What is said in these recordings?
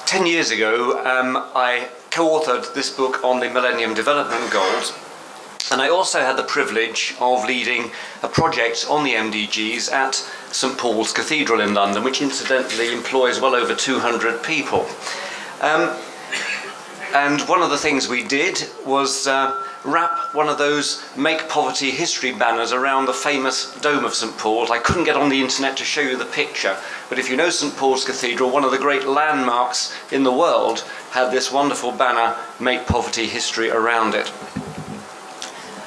10 years ago, I co-authored this book on the Millennium Development Goals, and I also had the privilege of leading a project on the MDGs at St Paul's Cathedral in London, which incidentally employs well over 200 people. And one of the things we did was wrap one of those Make Poverty History banners around the famous dome of St Paul's. I couldn't get on the internet to show you the picture, but if you know St Paul's Cathedral, one of the great landmarks in the world, had this wonderful banner, Make Poverty History, around it.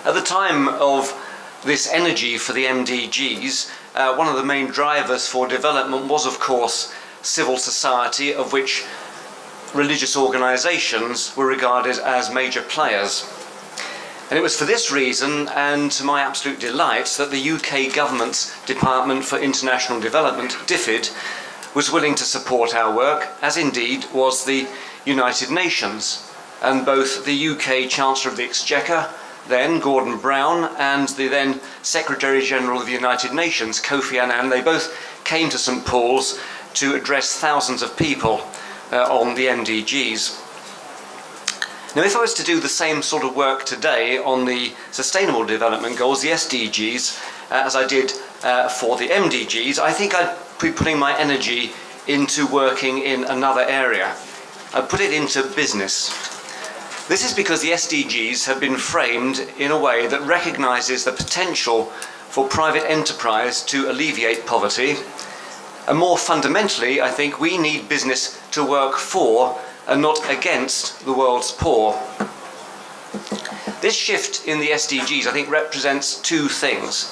At the time of this energy for the MDGs, one of the main drivers for development was, of course, civil society, of which religious organisations were regarded as major players. And it was for this reason, and to my absolute delight, that the UK government's Department for International Development, DFID, was willing to support our work, as indeed was the United Nations. And both the UK Chancellor of the Exchequer, then Gordon Brown, and the then Secretary-General of the United Nations, Kofi Annan, they both came to St Paul's to address thousands of people on the MDGs. Now, if I was to do the same sort of work today on the Sustainable Development Goals, the SDGs, as I did for the MDGs, I think I'd be putting my energy into working in another area. I'd put it into business. This is because the SDGs have been framed in a way that recognises the potential for private enterprise to alleviate poverty. And more fundamentally, I think we need business to work for and not against the world's poor. This shift in the SDGs, I think, represents two things.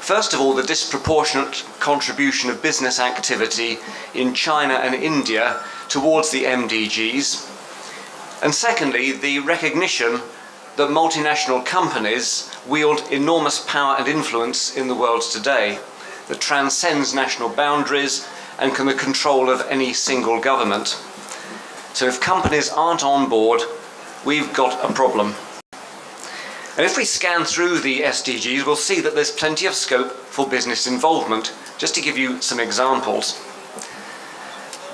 First of all, the disproportionate contribution of business activity in China and India towards the MDGs. And secondly, the recognition that multinational companies wield enormous power and influence in the world today that transcends national boundaries and can the control of any single government. So if companies aren't on board, we've got a problem. And if we scan through the SDGs, we'll see that there's plenty of scope for business involvement. Just to give you some examples.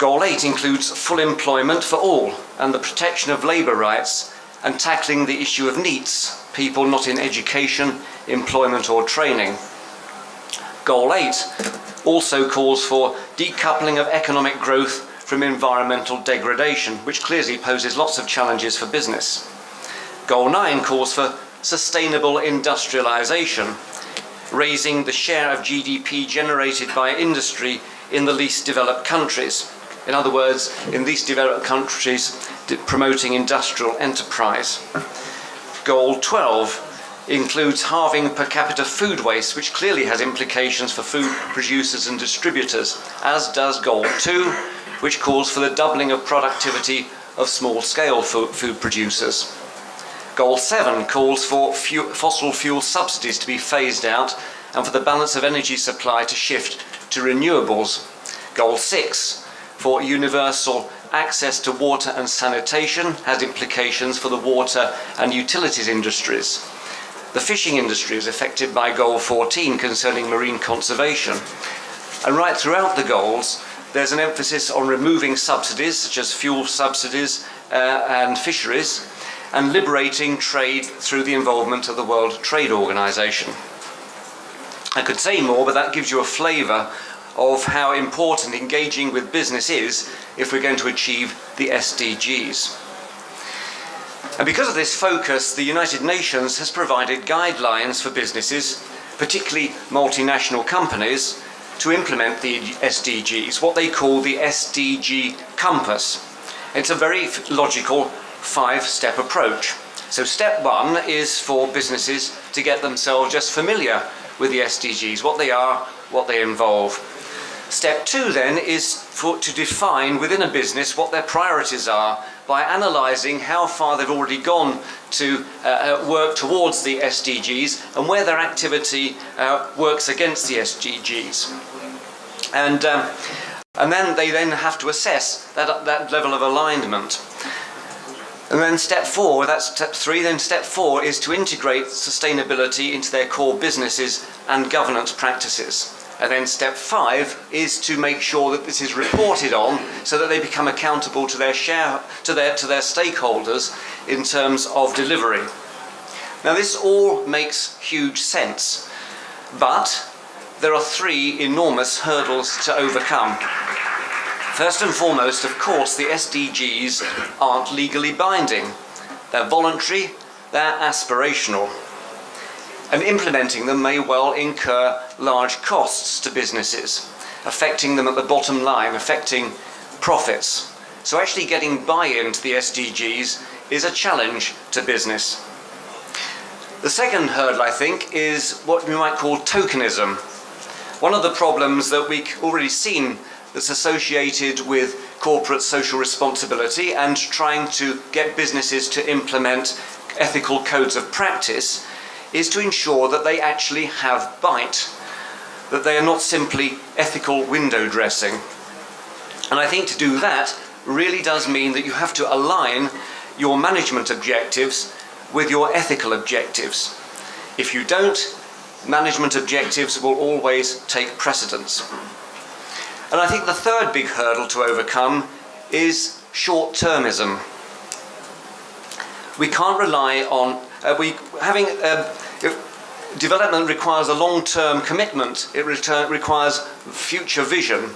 Goal 8 includes full employment for all and the protection of labour rights and tackling the issue of NEETs, people not in education, employment or training. Goal 8 also calls for decoupling of economic growth from environmental degradation, which clearly poses lots of challenges for business. Goal 9 calls for sustainable industrialisation, raising the share of GDP generated by industry in the least developed countries. In other words, in least developed countries, promoting industrial enterprise. Goal 12 includes halving per capita food waste, which clearly has implications for food producers and distributors, as does Goal 2, which calls for the doubling of productivity of small-scale food producers. Goal 7 calls for fossil fuel subsidies to be phased out and for the balance of energy supply to shift to renewables. Goal 6 for universal access to water and sanitation has implications for the water and utilities industries. The fishing industry is affected by Goal 14 concerning marine conservation. And right throughout the goals, there's an emphasis on removing subsidies, such as fuel subsidies and fisheries, and liberating trade through the involvement of the World Trade Organization. I could say more, but that gives you a flavour of how important engaging with business is if we're going to achieve the SDGs. And because of this focus, the United Nations has provided guidelines for businesses, particularly multinational companies, to implement the SDGs, what they call the SDG Compass. It's a very logical 5-step approach. So step 1 is for businesses to get themselves just familiar with the SDGs, what they are, what they involve. Step 2 then is to define within a business what their priorities are by analysing how far they've already gone to work towards the SDGs and where their activity works against the SDGs. And then they have to assess that level of alignment. And then step 4, that's step 3, then step 4 is to integrate sustainability into their core businesses and governance practices. And then step 5 is to make sure that this is reported on so that they become accountable to their stakeholders in terms of delivery. Now this all makes huge sense, but there are 3 enormous hurdles to overcome. First and foremost, of course, the SDGs aren't legally binding. They're voluntary, they're aspirational. And implementing them may well incur large costs to businesses, affecting them at the bottom line, affecting profits. So actually getting buy-in to the SDGs is a challenge to business. The second hurdle, I think, is what we might call tokenism. One of the problems that we've already seen that's associated with corporate social responsibility and trying to get businesses to implement ethical codes of practice is to ensure that they actually have bite, that they are not simply ethical window dressing. And I think to do that really does mean that you have to align your management objectives with your ethical objectives. If you don't, management objectives will always take precedence. And I think the third big hurdle to overcome is short-termism. We can't rely on development requires a long-term commitment. It requires future vision,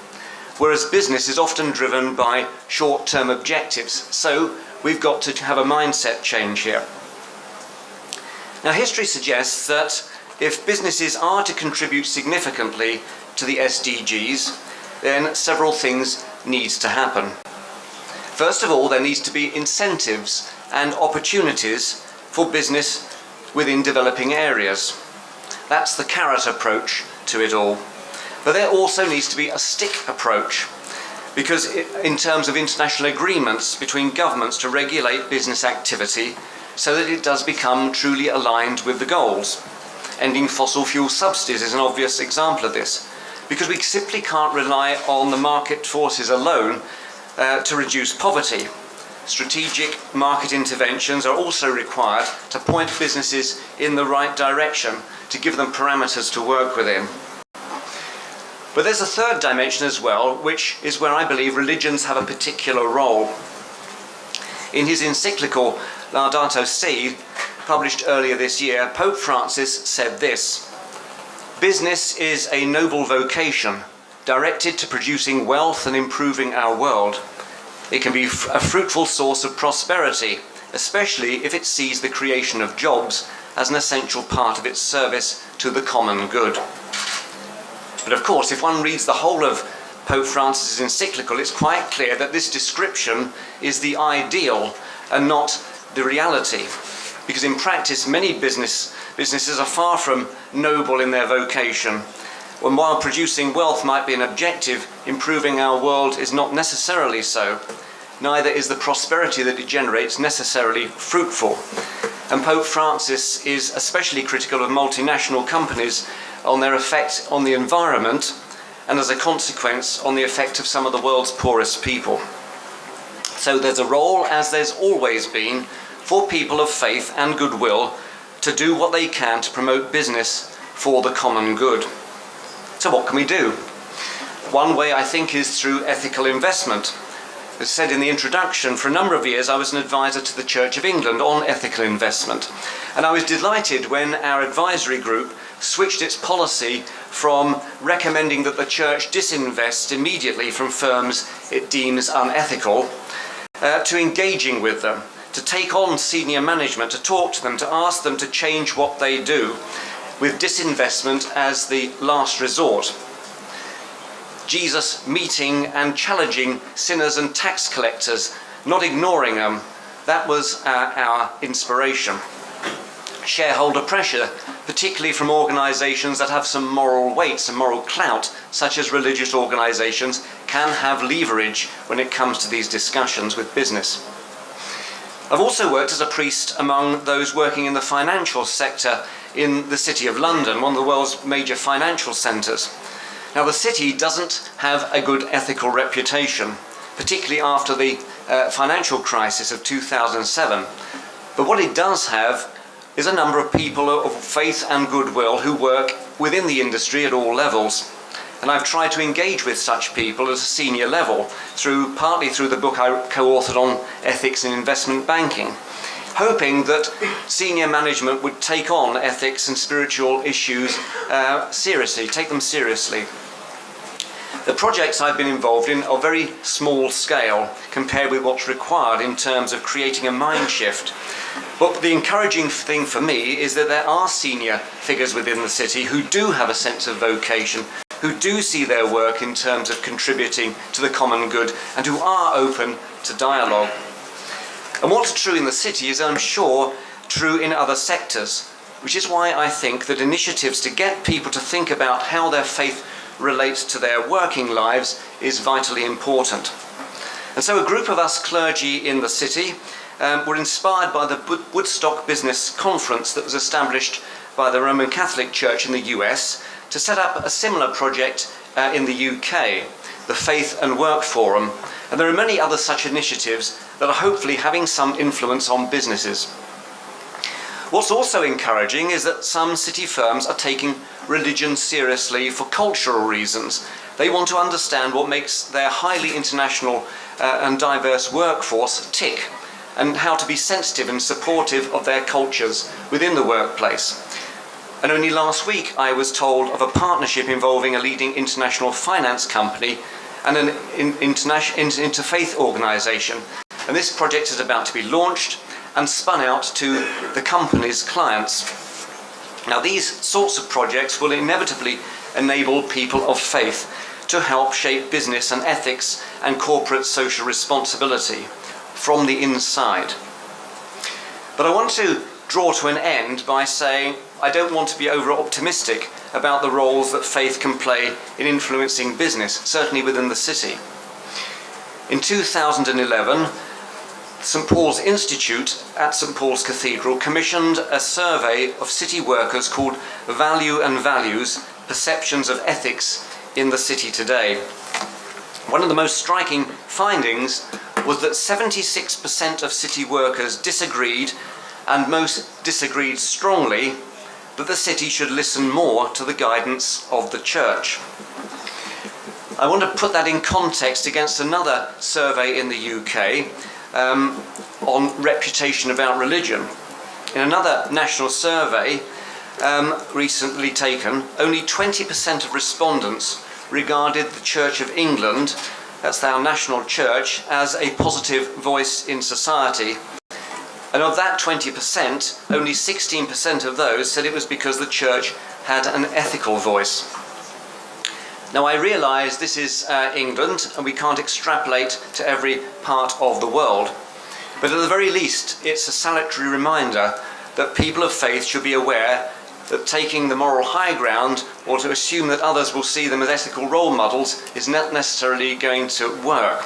whereas business is often driven by short-term objectives. So we've got to have a mindset change here. Now, history suggests that if businesses are to contribute significantly to the SDGs, then several things need to happen. First of all, there needs to be incentives and opportunities for business within developing areas. That's the carrot approach to it all. But there also needs to be a stick approach, because in terms of international agreements between governments to regulate business activity so that it does become truly aligned with the goals. Ending fossil fuel subsidies is an obvious example of this, because we simply can't rely on the market forces alone to reduce poverty. Strategic market interventions are also required to point businesses in the right direction, to give them parameters to work within. But there's a third dimension as well, which is where I believe religions have a particular role. In his encyclical Laudato Si, published earlier this year, Pope Francis said this: "Business is a noble vocation, directed to producing wealth and improving our world. It can be a fruitful source of prosperity, especially if it sees the creation of jobs as an essential part of its service to the common good." But of course, if one reads the whole of Pope Francis's encyclical, it's quite clear that this description is the ideal and not the reality. Because in practice, many businesses are far from noble in their vocation. When while producing wealth might be an objective, improving our world is not necessarily so. Neither is the prosperity that it generates necessarily fruitful. And Pope Francis is especially critical of multinational companies on their effect on the environment, and as a consequence on the effect of some of the world's poorest people. So there's a role, as there's always been, for people of faith and goodwill to do what they can to promote business for the common good. So what can we do? One way, I think, is through ethical investment. As said in the introduction, for a number of years I was an advisor to the Church of England on ethical investment. And I was delighted when our advisory group switched its policy from recommending that the church disinvest immediately from firms it deems unethical, to engaging with them, to take on senior management, to talk to them, to ask them to change what they do, with disinvestment as the last resort. Jesus meeting and challenging sinners and tax collectors, not ignoring them, that was our inspiration. Shareholder pressure, particularly from organisations that have some moral weight, some moral clout, such as religious organisations, can have leverage when it comes to these discussions with business. I've also worked as a priest among those working in the financial sector in the City of London, one of the world's major financial centres. Now, the city doesn't have a good ethical reputation, particularly after the financial crisis of 2007. But what it does have is a number of people of faith and goodwill who work within the industry at all levels. And I've tried to engage with such people at a senior level, partly through the book I co-authored on ethics in investment banking, hoping that senior management would take on ethics and spiritual issues seriously, take them seriously. The projects I've been involved in are very small scale compared with what's required in terms of creating a mind shift. But the encouraging thing for me is that there are senior figures within the city who do have a sense of vocation, who do see their work in terms of contributing to the common good, and who are open to dialogue. And what's true in the city is, I'm sure, true in other sectors, which is why I think that initiatives to get people to think about how their faith relates to their working lives is vitally important. And so a group of us clergy in the city were inspired by the Woodstock Business Conference that was established by the Roman Catholic Church in the US to set up a similar project in the UK, the Faith and Work Forum. And there are many other such initiatives that are hopefully having some influence on businesses. What's also encouraging is that some city firms are taking religion seriously for cultural reasons. They want to understand what makes their highly international and diverse workforce tick, and how to be sensitive and supportive of their cultures within the workplace. And only last week I was told of a partnership involving a leading international finance company and an interfaith organisation. And this project is about to be launched and spun out to the company's clients. Now, these sorts of projects will inevitably enable people of faith to help shape business and ethics and corporate social responsibility from the inside. But I want to draw to an end by saying I don't want to be over-optimistic about the roles that faith can play in influencing business, certainly within the city. In 2011, St Paul's Institute at St Paul's Cathedral commissioned a survey of city workers called Value and Values: Perceptions of Ethics in the City Today. One of the most striking findings was that 76% of city workers disagreed, and most disagreed strongly, that the city should listen more to the guidance of the church. I want to put that in context against another survey in the UK on reputation about religion. In another national survey recently taken, only 20% of respondents regarded the Church of England, that's our national church, as a positive voice in society. And of that 20%, only 16% of those said it was because the church had an ethical voice. Now, I realise this is England, and we can't extrapolate to every part of the world. But at the very least, it's a salutary reminder that people of faith should be aware that taking the moral high ground, or to assume that others will see them as ethical role models, is not necessarily going to work.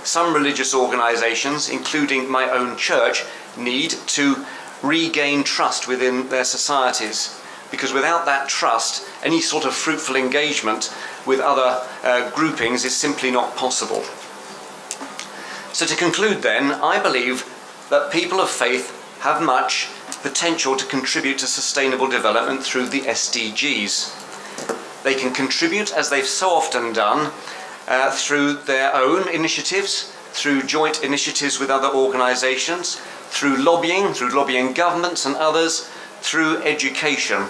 Some religious organisations, including my own church, need to regain trust within their societies, because without that trust, any sort of fruitful engagement with other groupings is simply not possible. So to conclude then, I believe that people of faith have much potential to contribute to sustainable development through the SDGs. They can contribute, as they've so often done, through their own initiatives, through joint initiatives with other organisations, through lobbying governments and others, through education.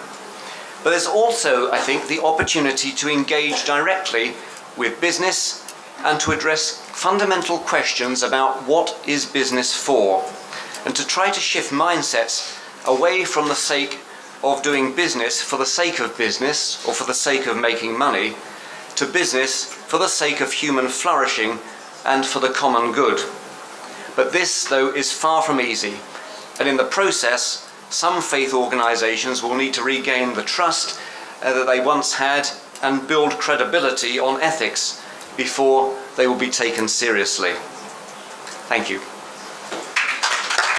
But there's also, I think, the opportunity to engage directly with business and to address fundamental questions about what is business for, and to try to shift mindsets away from the sake of doing business for the sake of business or for the sake of making money, to business for the sake of human flourishing and for the common good. But this, though, is far from easy, and in the process, some faith organisations will need to regain the trust that they once had and build credibility on ethics before they will be taken seriously. Thank you.